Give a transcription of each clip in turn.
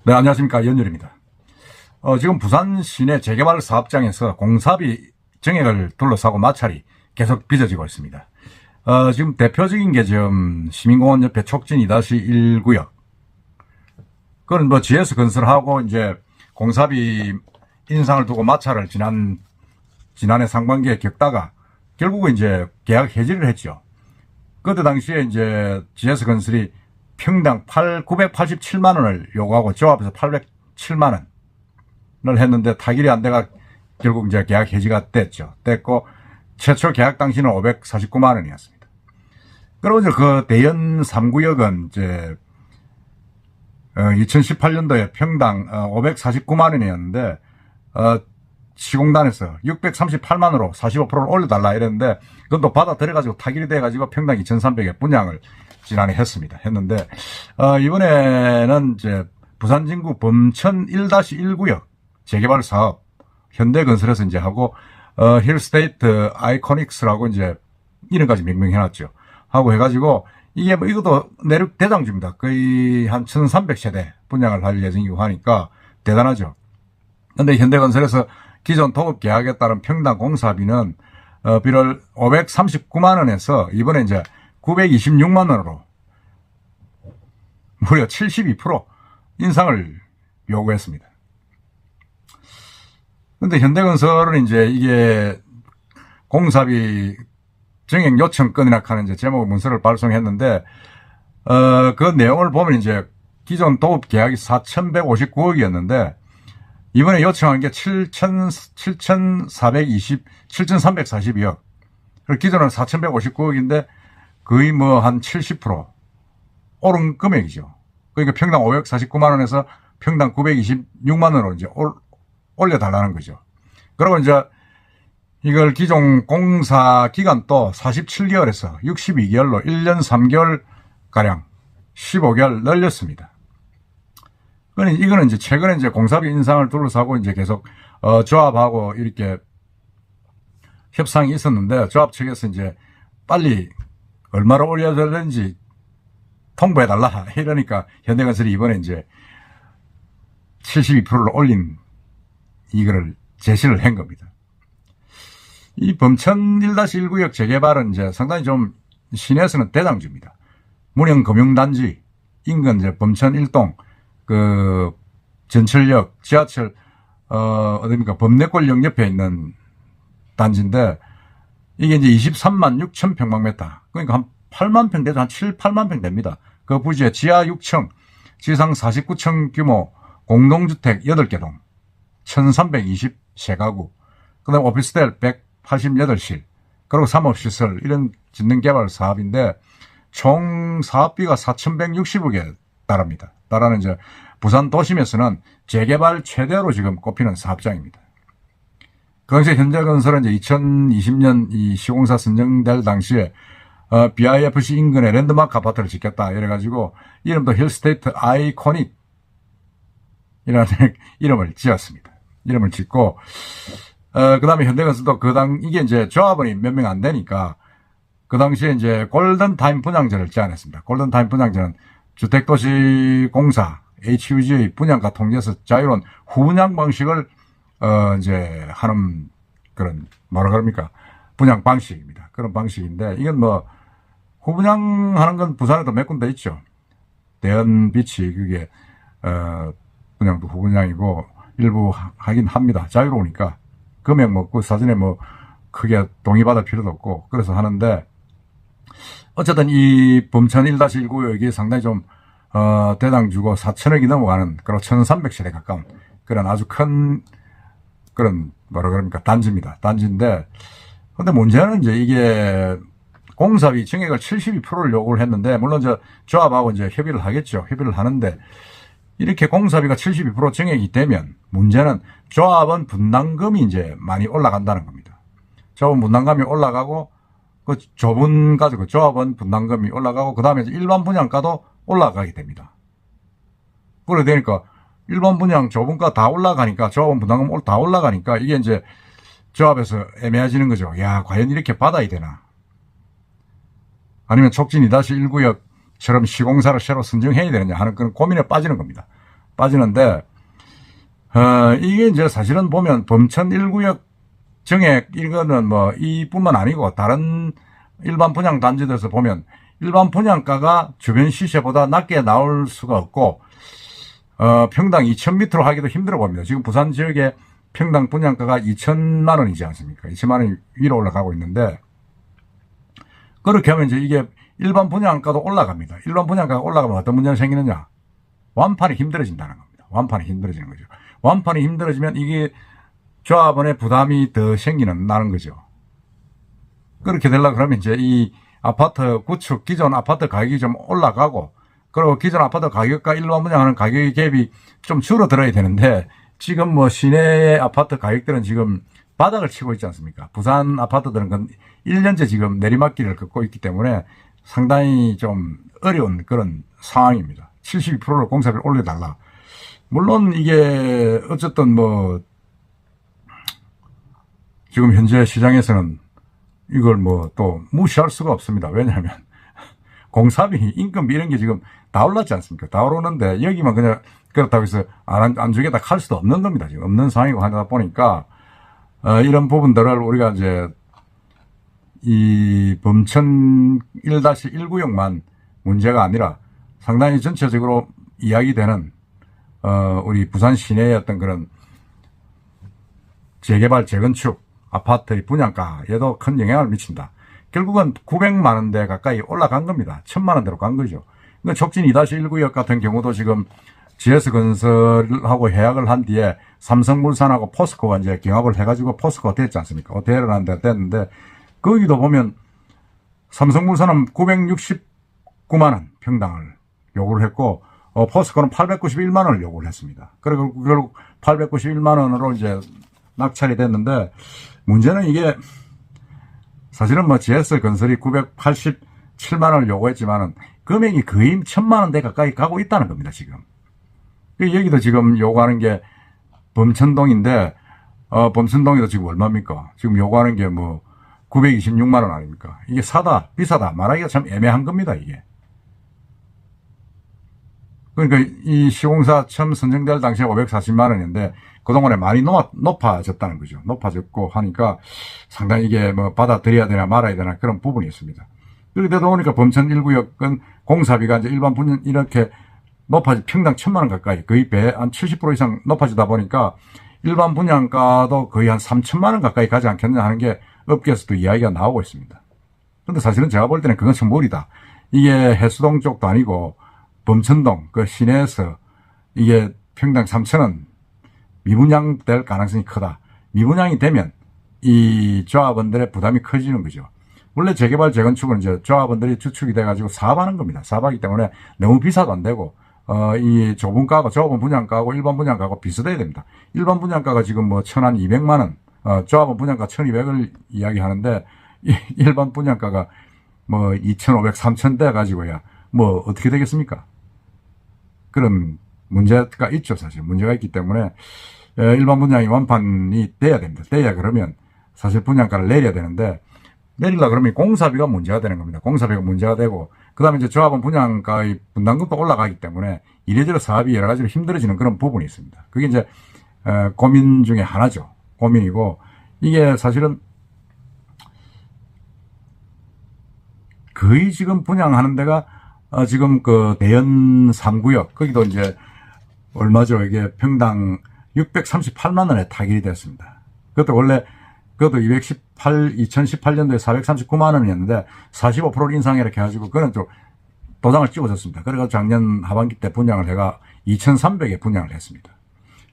네, 안녕하십니까. 연율입니다. 지금 부산 시내 재개발 사업장에서 공사비 증액을 둘러싸고 마찰이 계속 빚어지고 있습니다. 지금 대표적인 게 지금 시민공원 옆에 촉진 2-1구역. 그건 뭐 GS 건설하고 이제 공사비 인상을 두고 마찰을 지난해 상반기에 겪다가 결국은 이제 계약 해지를 했죠. 그때 당시에 이제 GS 건설이 평당 987만 원을 요구하고 조합에서 807만 원을 했는데 타결이 안 돼가 결국 이제 계약 해지가 됐고 최초 계약 당시는 549만 원이었습니다. 그리고 이제 그 대연 3구역은 이제 2018년도에 평당 549만 원이었는데 시공단에서 638만 원으로 45%를 올려달라 이랬는데 그건 또 받아들여가지고 타결이 돼가지고 평당 2,300에 분양을 지난해 했는데 이번에는 이제 부산 진구 범천 1-1구역 재개발 사업 현대건설에서 이제 하고 힐스테이트 아이코닉스라고 이제 이름까지 명명해놨죠. 하고 해가지고 이게 뭐 이것도 내륙 대장주입니다. 거의 한 1,300세대 분양을 할 예정이고 하니까 대단하죠. 근데 현대건설에서 기존 도급 계약에 따른 평당 공사비는 비를 539만 원에서 이번에 이제 926만 원으로 무려 72% 인상을 요구했습니다. 근데 현대건설은 이제 이게 공사비 증액 요청 건이나 하는 이제 제목 문서를 발송했는데, 그 내용을 보면 이제 기존 도급 계약이 4,159억이었는데, 이번에 요청한 게 7,342억. 기존은 4,159억인데, 거의 뭐 한 70% 오른 금액이죠. 그러니까 평당 549만 원에서 평당 926만 원으로 이제 올려달라는 거죠. 그리고 이제 이걸 기존 공사 기간도 47개월에서 62개월로 1년 3개월 가량 15개월 늘렸습니다. 이거는 이제 최근에 이제 공사비 인상을 둘러싸고 이제 계속 조합하고 이렇게 협상이 있었는데 조합 측에서 이제 빨리 얼마로 올려야 되는지 통보해달라 이러니까 현대건설이 이번에 이제 72%를 올린 이거를 제시를 한 겁니다. 이 범천 1-1구역 재개발은 이제 상당히 좀 시내에서는 대장주입니다. 문영금융단지 인근 이제 범천 1동 그 전철역 지하철 어딥니까 범내골역 옆에 있는 단지인데 이게 이제 23만 6천 평방미터 그러니까 한 8만 평 되죠. 한 7, 8만 평 됩니다. 그 부지에 지하 6층, 지상 49층 규모 공동주택 8개 동, 1,323가구, 그 다음에 오피스텔 188실, 그리고 상업시설 이런 짓는 개발 사업인데 총 사업비가 4,160억에 달합니다. 달하는 이제 부산 도심에서는 재개발 최대로 지금 꼽히는 사업장입니다. 그 당시에 현대건설은 이제 2020년 이 시공사 선정될 당시에 BIFC 인근에 랜드마크 아파트를 짓겠다 이래가지고 이름도 힐스테이트 아이코닉 이라는 이름을 지었습니다. 이름을 짓고 그 다음에 현대건설도 이게 이제 조합원이 몇 명 안 되니까 그 당시에 이제 골든타임 분양제를 제안했습니다. 골든타임 분양제는 주택도시공사 HUG의 분양가 통제에서 자유로운 후분양 방식을 이제 하는 그런 뭐라 그럽니까 분양 방식입니다. 그런 방식인데 이건 뭐 후분양하는 건 부산에도 몇 군데 있죠. 대연비치 그게 분양도 후분양이고 일부 하긴 합니다. 자유로우니까 금액 먹고 사전에 뭐 크게 동의받을 필요도 없고 그래서 하는데 어쨌든 이 범천 1-1구역이 상당히 좀 대장주고 4천억이 넘어가는 그리고 1,300세대 가까운 그런 아주 큰 그런 뭐라 그럽니까 단지입니다. 단지인데 근데 문제는 이제 이게 공사비 증액을 72%를 요구를 했는데 물론 저 조합하고 이제 협의를 하겠죠. 협의를 하는데 이렇게 공사비가 72% 증액이 되면 문제는 조합원 분담금이 이제 많이 올라간다는 겁니다. 조합원 분담금이 올라가고 그 조분 가지고 조합원 분담금이 올라가고 그 다음에 일반 분양가도 올라가게 됩니다. 그래 되니까 일반 분양 조분가 다 올라가니까 조합원 분담금 다 올라가니까 이게 이제 조합에서 애매해지는 거죠. 야 과연 이렇게 받아야 되나 아니면 촉진 2-1구역처럼 시공사를 새로 선정해야 되느냐 하는 그런 고민에 빠지는 겁니다. 빠지는데, 이게 이제 사실은 보면 범천 1구역 정액, 이거는 뭐, 이뿐만 아니고, 다른 일반 분양 단지들에서 보면, 일반 분양가가 주변 시세보다 낮게 나올 수가 없고, 평당 2,000m로 하기도 힘들어 보입니다. 지금 부산 지역에 평당 분양가가 2천만 원이지 않습니까? 2천만 원 위로 올라가고 있는데, 그렇게 하면 이제 이게 일반 분양가도 올라갑니다. 일반 분양가가 올라가면 어떤 문제가 생기느냐? 완판이 힘들어진다는 겁니다. 완판이 힘들어지는 거죠. 완판이 힘들어지면 이게 조합원의 부담이 더 나는 거죠. 그렇게 되려고 그러면 이제 이 아파트 구축, 기존 아파트 가격이 좀 올라가고, 그리고 기존 아파트 가격과 일반 분양하는 가격의 갭이 좀 줄어들어야 되는데, 지금 뭐 시내 아파트 가격들은 지금 바닥을 치고 있지 않습니까? 부산 아파트들은 1년째 지금 내리막길을 걷고 있기 때문에 상당히 좀 어려운 그런 상황입니다. 72%를 공사비를 올려달라. 물론 이게 어쨌든 뭐 지금 현재 시장에서는 이걸 뭐 또 무시할 수가 없습니다. 왜냐하면 공사비, 인건비 이런 게 지금 다 올랐지 않습니까? 다 오르는데 여기만 그냥 그렇다고 해서 안 주겠다 할 수도 없는 겁니다. 지금 없는 상황이고 하다 보니까 이런 부분들을 우리가 이제 이 범천 1-1구역만 문제가 아니라 상당히 전체적으로 이야기되는 우리 부산 시내의 어떤 그런 재개발, 재건축, 아파트의 분양가에도 큰 영향을 미친다. 결국은 900만 원대 가까이 올라간 겁니다. 1000만 원대로 간 거죠. 그러니까 촉진 2-1구역 같은 경우도 지금 GS건설하고 계약을 한 뒤에 삼성물산하고 포스코가 이제 경합을 해가지고 포스코가 됐지 않습니까? 대를 하는데 됐는데, 거기도 보면 삼성물산은 969만 원 평당을 요구를 했고, 포스코는 891만 원을 요구를 했습니다. 그리고 결국 891만 원으로 이제 낙찰이 됐는데, 문제는 이게 사실은 뭐 GS건설이 987만 원을 요구했지만은 금액이 거의 1000만 원대 가까이 가고 있다는 겁니다, 지금. 여기도 지금 요구하는 게 범천동인데, 범천동에도 지금 얼마입니까? 지금 요구하는 게 뭐 926만 원 아닙니까? 이게 사다, 비싸다 말하기가 참 애매한 겁니다, 이게. 그러니까 이 시공사 처음 선정될 당시에 540만 원인데 그동안에 많이 높아졌다는 거죠. 높아졌고 하니까 상당히 이게 뭐 받아들여야 되나 말아야 되나 그런 부분이 있습니다. 그렇게 되다 보니까 범천 1구역은 공사비가 이제 일반 분양 이렇게 평당 1000만 원 가까이 거의 한 70% 이상 높아지다 보니까 일반 분양가도 거의 한 3000만 원 가까이 가지 않겠느냐 하는 게 업계에서도 이야기가 나오고 있습니다. 근데 사실은 제가 볼 때는 그건 참 무리다. 이게 해수동 쪽도 아니고 범천동 그 시내에서 이게 평당 3,000원 미분양될 가능성이 크다. 미분양이 되면 이 조합원들의 부담이 커지는 거죠. 원래 재개발 재건축은 이제 조합원들이 주축이 돼가지고 사업하는 겁니다. 사업하기 때문에 너무 비싸도 안 되고 이 좁은 분양가하고 일반 분양가하고 비슷해야 됩니다. 일반 분양가가 지금 뭐 1,200만 원, 조합원 분양가 1,200을 이야기하는데 일반 분양가가 뭐 2,500, 3,000대 가지고야 뭐 어떻게 되겠습니까? 그런 문제가 있죠, 사실. 문제가 있기 때문에 일반 분양이 완판이 돼야 됩니다. 돼야 그러면 사실 분양가를 내려야 되는데 내리려고 그러면 공사비가 문제가 되는 겁니다. 공사비가 문제가 되고 그 다음에 이제 조합원 분양가의 분담금도 올라가기 때문에 이래저래 사업이 여러 가지로 힘들어지는 그런 부분이 있습니다. 그게 이제 고민 중에 하나죠. 고민이고 이게 사실은 거의 지금 분양하는 데가 지금 그 대연 3구역 거기도 이제 얼마죠? 이게 평당 638만 원에 타결이 됐습니다. 그것도 원래 그것도 2018년도에 439만 원이었는데 45% 인상 이렇게 해가지고 그거는 좀 도장을 찍어줬습니다. 그래가지고 작년 하반기 때 분양을 해가 2,300에 분양을 했습니다.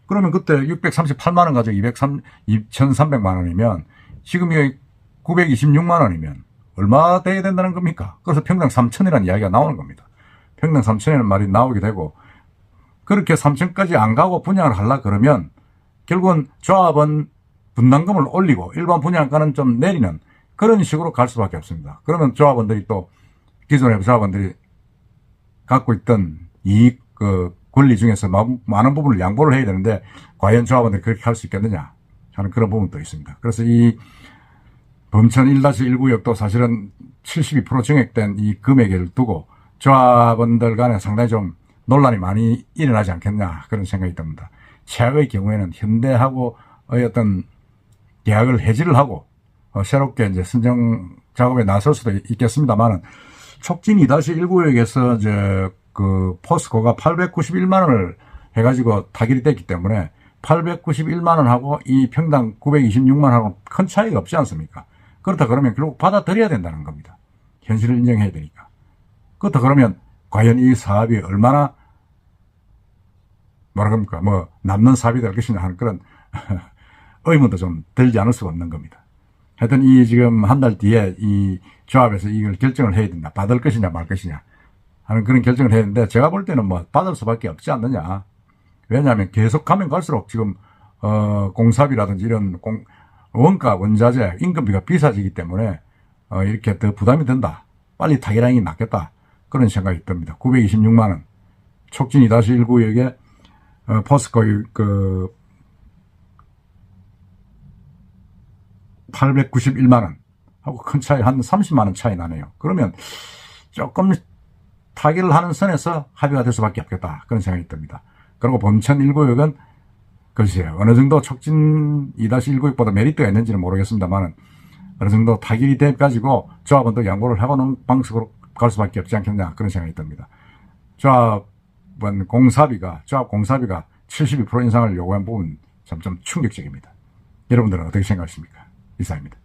그러면 그때 638만 원 가지고 2,300만 원이면 지금 이게 926만 원이면 얼마 돼야 된다는 겁니까? 그래서 평당 3,000이라는 이야기가 나오는 겁니다. 평당 3,000이라는 말이 나오게 되고 그렇게 3,000까지 안 가고 분양을 하려고 그러면 결국은 조합은 분담금을 올리고 일반 분양가는 좀 내리는 그런 식으로 갈 수밖에 없습니다. 그러면 조합원들이 또 기존의 조합원들이 갖고 있던 이익 권리 중에서 많은 부분을 양보를 해야 되는데 과연 조합원들이 그렇게 할 수 있겠느냐 하는 그런 부분도 있습니다. 그래서 이 범천 1-1구역도 사실은 72% 증액된 이 금액을 두고 조합원들 간에 상당히 좀 논란이 많이 일어나지 않겠냐 그런 생각이 듭니다. 최악의 경우에는 현대하고의 어떤 계약을 해지를 하고 새롭게 이제 선정 작업에 나설 수도 있겠습니다만은 촉진 2-1구역에서 이제 그 포스코가 891만 원을 해가지고 타결이 됐기 때문에 891만 원하고 이 평당 926만 원하고 큰 차이가 없지 않습니까? 그렇다 그러면 결국 받아들여야 된다는 겁니다. 현실을 인정해야 되니까. 그렇다 그러면 과연 이 사업이 얼마나 뭐라 그럽니까? 뭐 남는 사업이 될 것이냐 하는 그런 의문도 좀 들지 않을 수가 없는 겁니다. 하여튼 이 지금 한 달 뒤에 이 조합에서 이걸 결정을 해야 된다. 받을 것이냐 말 것이냐 하는 그런 결정을 해야 되는데 제가 볼 때는 뭐 받을 수밖에 없지 않느냐. 왜냐하면 계속 가면 갈수록 지금 공사비라든지 이런 원가, 원자재, 인건비가 비싸지기 때문에 이렇게 더 부담이 된다. 빨리 타결하는 게 낫겠다. 그런 생각이 듭니다. 926만 원. 촉진 2-1구역에 포스코 그 891만 원 하고 큰 차이 한 30만 원 차이 나네요. 그러면 조금 타결을 하는 선에서 합의가 될 수밖에 없겠다. 그런 생각이 듭니다. 그리고 범천 1구역은 글쎄요. 어느 정도 촉진 2-1구역보다 메리트가 있는지는 모르겠습니다만 어느 정도 타결이 돼가지고 조합은 또 양보를 하고는 방식으로 갈 수밖에 없지 않겠냐. 그런 생각이 듭니다. 조합은 조합 공사비가 72% 인상을 요구한 부분 좀 충격적입니다. 여러분들은 어떻게 생각하십니까? 이상입니다.